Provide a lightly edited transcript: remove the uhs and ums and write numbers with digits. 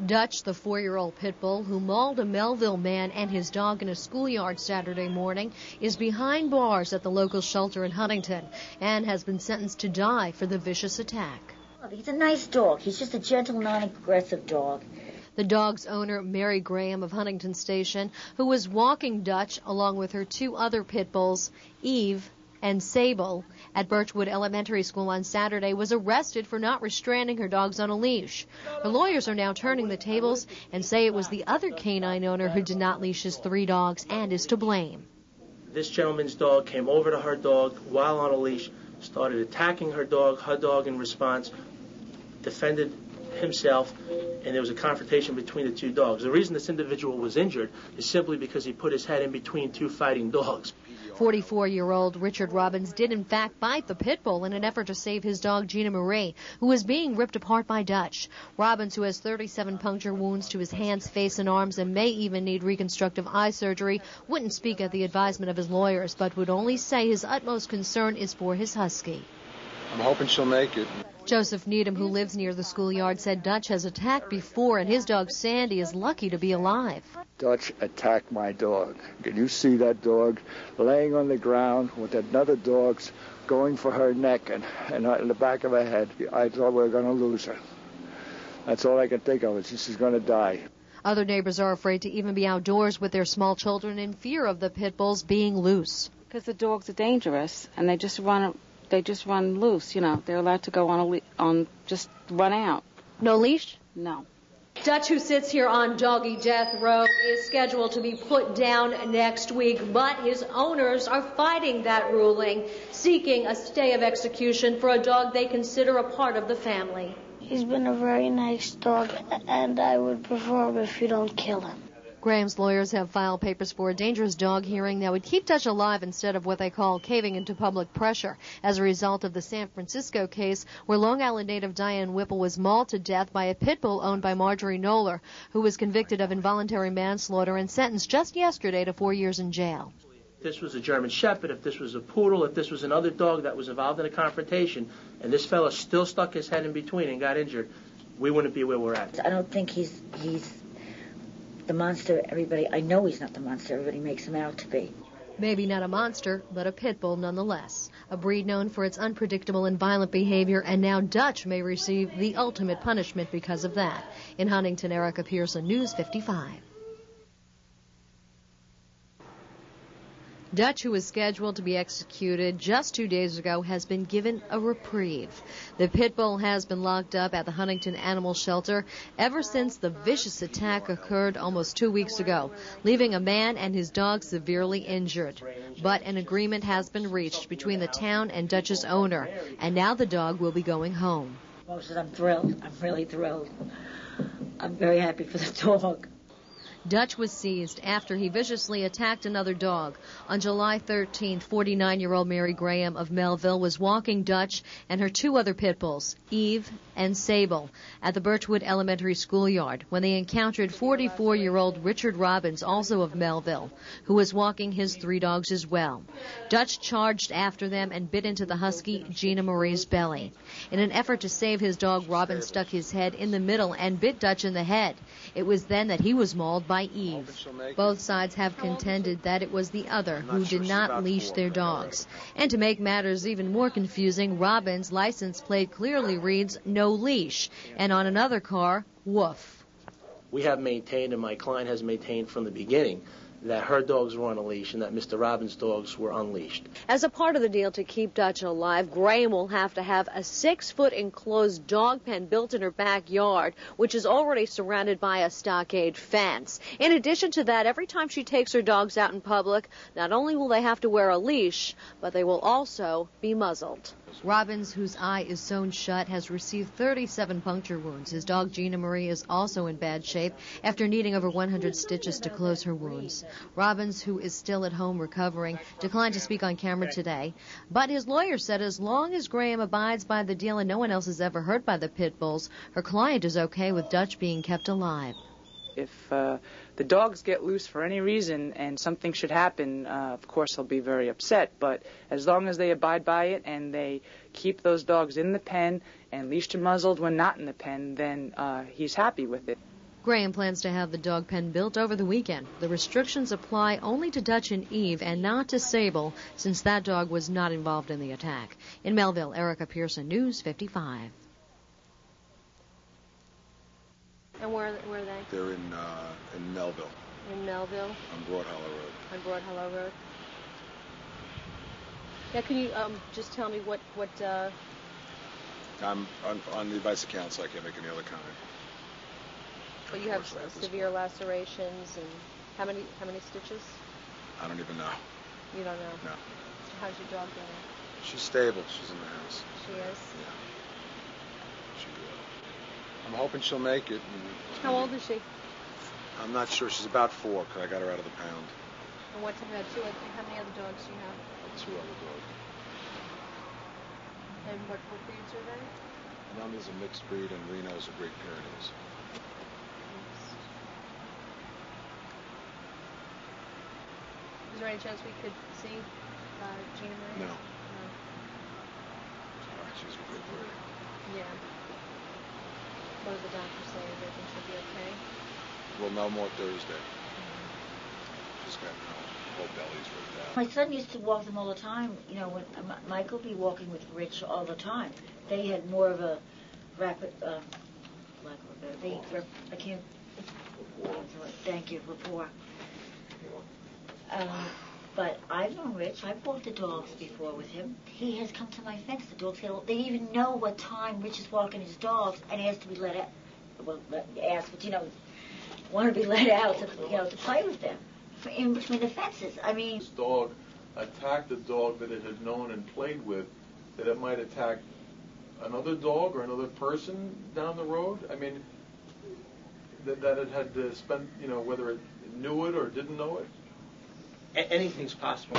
Dutch, the 4-year-old pit bull who mauled a Melville man and his dog in a schoolyard Saturday morning, is behind bars at the local shelter in Huntington and has been sentenced to die for the vicious attack. He's a nice dog. He's just a gentle, non-aggressive dog. The dog's owner, Mary Graham of Huntington Station, who was walking Dutch along with her 2 other pit bulls, Eve and Sable, at Birchwood Elementary School on Saturday, was arrested for not restraining her dogs on a leash. Her lawyers are now turning the tables and say it was the other canine owner who did not leash his 3 dogs and is to blame. This gentleman's dog came over to her dog while on a leash, started attacking her dog in response, defended himself, and there was a confrontation between the 2 dogs. The reason this individual was injured is simply because he put his head in between 2 fighting dogs. 44-year-old Richard Robbins did in fact bite the pit bull in an effort to save his dog Gina Marie, who was being ripped apart by Dutch. Robbins, who has 37 puncture wounds to his hands, face, and arms and may even need reconstructive eye surgery, wouldn't speak at the advisement of his lawyers, but would only say his utmost concern is for his husky. I'm hoping she'll make it. Joseph Needham, who lives near the schoolyard, said Dutch has attacked before and his dog Sandy is lucky to be alive. Dutch attacked my dog. Can you see that dog laying on the ground with another dog's going for her neck and in the back of her head? I thought we were going to lose her. That's all I can think of. She's going to die. Other neighbors are afraid to even be outdoors with their small children in fear of the pit bulls being loose. Because the dogs are dangerous and they just run loose, you know. They're allowed to go just run out. No leash? No. Dutch, who sits here on doggy death row, is scheduled to be put down next week, but his owners are fighting that ruling, seeking a stay of execution for a dog they consider a part of the family. He's been a very nice dog, and I would prefer him if you don't kill him. Graham's lawyers have filed papers for a dangerous dog hearing that would keep Dutch alive instead of what they call caving into public pressure as a result of the San Francisco case where Long Island native Diane Whipple was mauled to death by a pit bull owned by Marjorie Knoller, who was convicted of involuntary manslaughter and sentenced just yesterday to 4 years in jail. If this was a German Shepherd, if this was a poodle, if this was another dog that was involved in a confrontation, and this fellow still stuck his head in between and got injured, we wouldn't be where we're at. I don't think he's the monster I know he's not the monster everybody makes him out to be. Maybe not a monster, but a pit bull nonetheless. A breed known for its unpredictable and violent behavior, and now Dutch may receive the ultimate punishment because of that. In Huntington, Erica Pearson, News 55. Dutch, who was scheduled to be executed just 2 days ago, has been given a reprieve. The pit bull has been locked up at the Huntington Animal Shelter ever since the vicious attack occurred almost 2 weeks ago, leaving a man and his dog severely injured. But an agreement has been reached between the town and Dutch's owner, and now the dog will be going home. Moses, I'm thrilled. I'm really thrilled. I'm very happy for the dog. Dutch was seized after he viciously attacked another dog. On July 13th, 49-year-old Mary Graham of Melville was walking Dutch and her 2 other pit bulls, Eve and Sable, at the Birchwood Elementary schoolyard when they encountered 44-year-old Richard Robbins, also of Melville, who was walking his 3 dogs as well. Dutch charged after them and bit into the husky Gina Marie's belly. In an effort to save his dog, Robbins stuck his head in the middle and bit Dutch in the head. It was then that he was mauled by Eve. Both sides have contended that it was the other who did not leash their dogs. And to make matters even more confusing, Robbins' license plate clearly reads no leash, and on another car, woof. We have maintained, and my client has maintained from the beginning, that her dogs were on a leash and that Mr. Robbins' dogs were unleashed. As a part of the deal to keep Dutch alive, Graham will have to have a 6-foot enclosed dog pen built in her backyard, which is already surrounded by a stockade fence. In addition to that, every time she takes her dogs out in public, not only will they have to wear a leash, but they will also be muzzled. Robbins, whose eye is sewn shut, has received 37 puncture wounds. His dog Gina Marie is also in bad shape after needing over 100 stitches to close her wounds. Robbins, who is still at home recovering, declined to speak on camera today, but his lawyer said as long as Graham abides by the deal and no one else is ever hurt by the pit bulls, her client is okay with Dutch being kept alive. If the dogs get loose for any reason and something should happen, of course he'll be very upset. But as long as they abide by it and they keep those dogs in the pen and leashed and muzzled when not in the pen, then he's happy with it. Graham plans to have the dog pen built over the weekend. The restrictions apply only to Dutch and Eve and not to Sable, since that dog was not involved in the attack. In Melville, Erica Pearson, News 55. And where are they? They're in Melville. In Melville? On Broad Hollow Road. On Broad Hollow Road. Yeah, can you just tell me what I'm on the advice of counsel. I can't make any other comment. Well, you have severe lacerations, and how many stitches? I don't even know. You don't know? No. How's your dog doing? She's stable. She's in the house. She is? Yeah. I'm hoping she'll make it. How old is she? I'm not sure. She's about 4 because I got her out of the pound. And how many other dogs do you have? 2 other dogs. And what breeds are they? Nana's a mixed breed and Reno's a Great Pyrenees. Is there any chance we could see Gina Marie? No. She's a good bird. Yeah. What do the doctors say? They think she'll be okay? We'll know more Thursday. She's got whole bellies ripped out. My son used to walk them all the time. You know, when Michael be walking with Rich all the time. They had more of a rapid, I can't. Thank you, rapport. But I've known Rich. I've walked the dogs before with him. He has come to my fence. The dogs they even know what time Rich is walking his dogs and asked to be let out. Well, want to be let out to play with them in between the fences. I mean, this dog attacked a dog that it had known and played with, that it might attack another dog or another person down the road. I mean, that it had to spend, whether it knew it or didn't know it. Anything's possible.